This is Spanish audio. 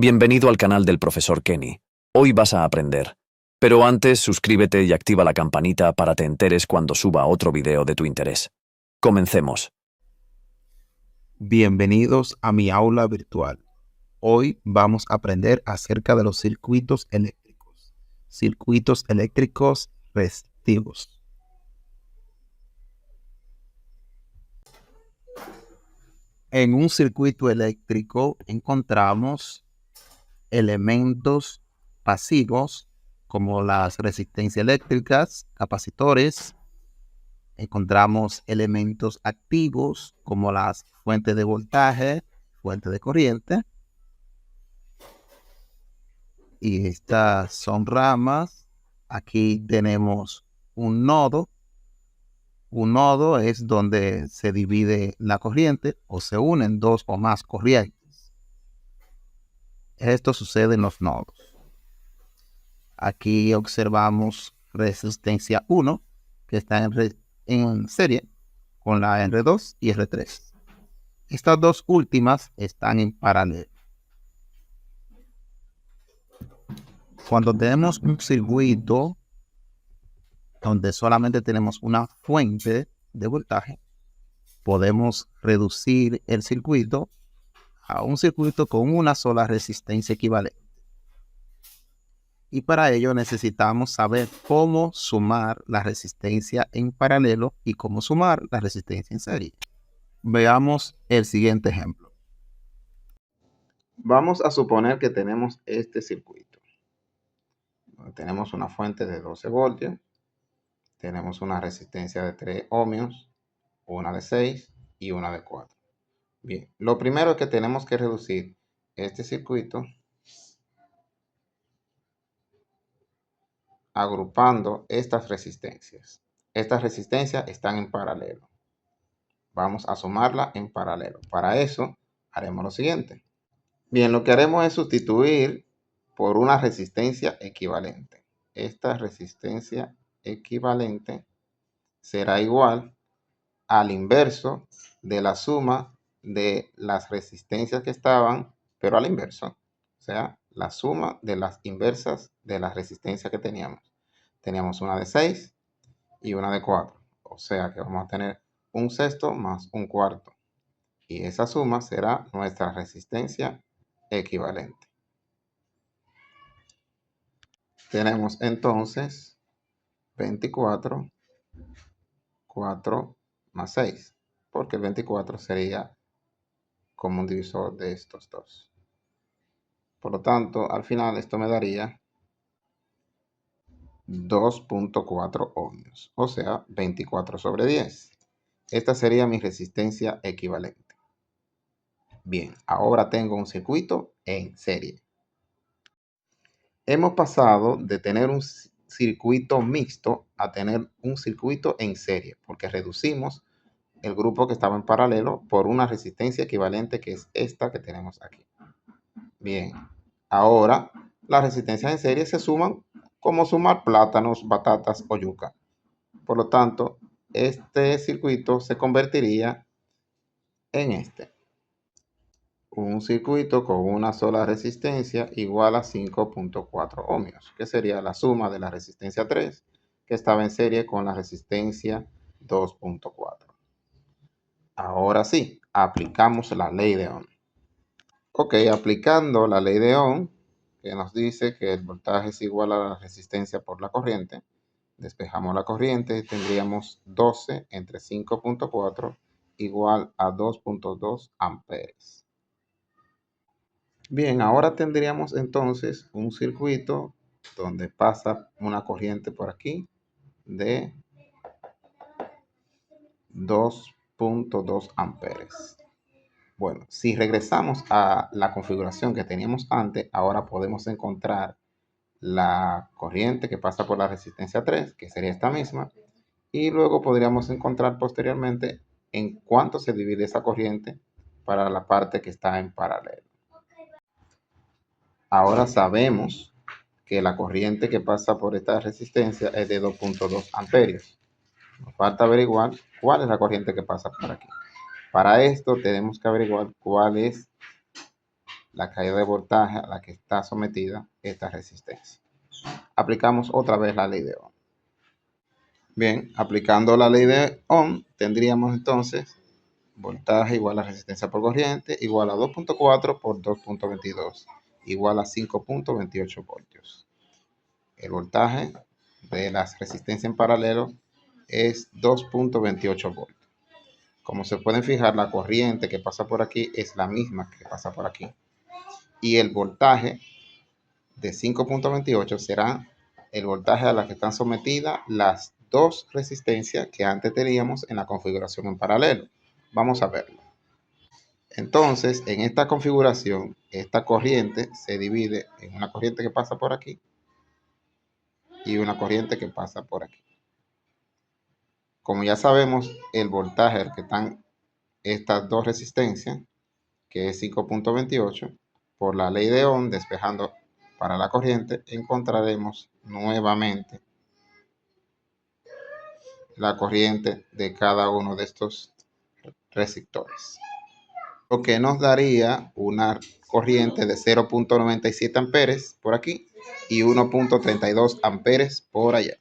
Bienvenido al canal del profesor Kenny. Hoy vas a aprender. Pero antes, suscríbete y activa la campanita para te enteres cuando suba otro video de tu interés. Comencemos. Bienvenidos a mi aula virtual. Hoy vamos a aprender acerca de los circuitos eléctricos. Circuitos eléctricos resistivos. En un circuito eléctrico encontramos elementos pasivos como las resistencias eléctricas, capacitores. Encontramos elementos activos como las fuentes de voltaje, fuentes de corriente. Y estas son ramas. Aquí tenemos un nodo. Un nodo es donde se divide la corriente o se unen dos o más corrientes. Esto sucede en los nodos. Aquí observamos resistencia 1, que está en serie con la R2 y R3. Estas dos últimas están en paralelo. Cuando tenemos un circuito donde solamente tenemos una fuente de voltaje, podemos reducir el circuito a un circuito con una sola resistencia equivalente. Y para ello necesitamos saber cómo sumar la resistencia en paralelo y cómo sumar la resistencia en serie. Veamos el siguiente ejemplo. Vamos a suponer que tenemos este circuito. Tenemos una fuente de 12 voltios. Tenemos una resistencia de 3 ohmios, una de 6 y una de 4. Bien, lo primero es que tenemos que reducir este circuito agrupando estas resistencias. Estas resistencias están en paralelo. Vamos a sumarla en paralelo. Para eso haremos lo siguiente. Bien, lo que haremos es sustituir por una resistencia equivalente. Esta resistencia equivalente será igual al inverso de la suma de las resistencias que estaban, pero al inverso. O sea, la suma de las inversas de las resistencias que teníamos. Teníamos una de 6 y una de 4. O sea que vamos a tener un sexto más un cuarto. Y esa suma será nuestra resistencia equivalente. Tenemos entonces 24, 4 más 6, porque el 24 sería como un divisor de estos dos. Por lo tanto, al final esto me daría 2.4 ohmios, o sea, 24 sobre 10. Esta sería mi resistencia equivalente. Bien, ahora tengo un circuito en serie. Hemos pasado de tener un circuito mixto a tener un circuito en serie, porque reducimos el grupo que estaba en paralelo por una resistencia equivalente, que es esta que tenemos aquí. Bien, ahora las resistencias en serie se suman como sumar plátanos, batatas o yuca. Por lo tanto, este circuito se convertiría en este. Un circuito con una sola resistencia igual a 5.4 ohmios, que sería la suma de la resistencia 3, que estaba en serie con la resistencia 2.4. Ahora sí, aplicamos la ley de Ohm. Ok, aplicando la ley de Ohm, que nos dice que el voltaje es igual a la resistencia por la corriente, despejamos la corriente y tendríamos 12 entre 5.4 igual a 2.2 amperes. Bien, ahora tendríamos entonces un circuito donde pasa una corriente por aquí de 2.2 amperes. Bueno, si regresamos a la configuración que teníamos antes, ahora podemos encontrar la corriente que pasa por la resistencia 3, que sería esta misma, y luego podríamos encontrar posteriormente en cuánto se divide esa corriente para la parte que está en paralelo. Ahora sabemos que la corriente que pasa por esta resistencia es de 2.2 amperios. Nos falta averiguar cuál es la corriente que pasa por aquí. Para esto tenemos que averiguar cuál es la caída de voltaje a la que está sometida esta resistencia. Aplicamos otra vez la ley de Ohm. Bien, aplicando la ley de Ohm, tendríamos entonces voltaje igual a resistencia por corriente igual a 2.4 por 2.22 igual a 5.28 voltios. El voltaje de las resistencias en paralelo es 2.28 voltios. Como se pueden fijar, la corriente que pasa por aquí es la misma que pasa por aquí. Y el voltaje de 5.28 será el voltaje a la que están sometidas las dos resistencias que antes teníamos en la configuración en paralelo. Vamos a verlo. Entonces, en esta configuración, esta corriente se divide en una corriente que pasa por aquí y una corriente que pasa por aquí. Como ya sabemos, el voltaje al que están estas dos resistencias, que es 5.28, por la ley de Ohm, despejando para la corriente, encontraremos nuevamente la corriente de cada uno de estos resistores, lo que nos daría una corriente de 0.97 amperes por aquí y 1.32 amperes por allá.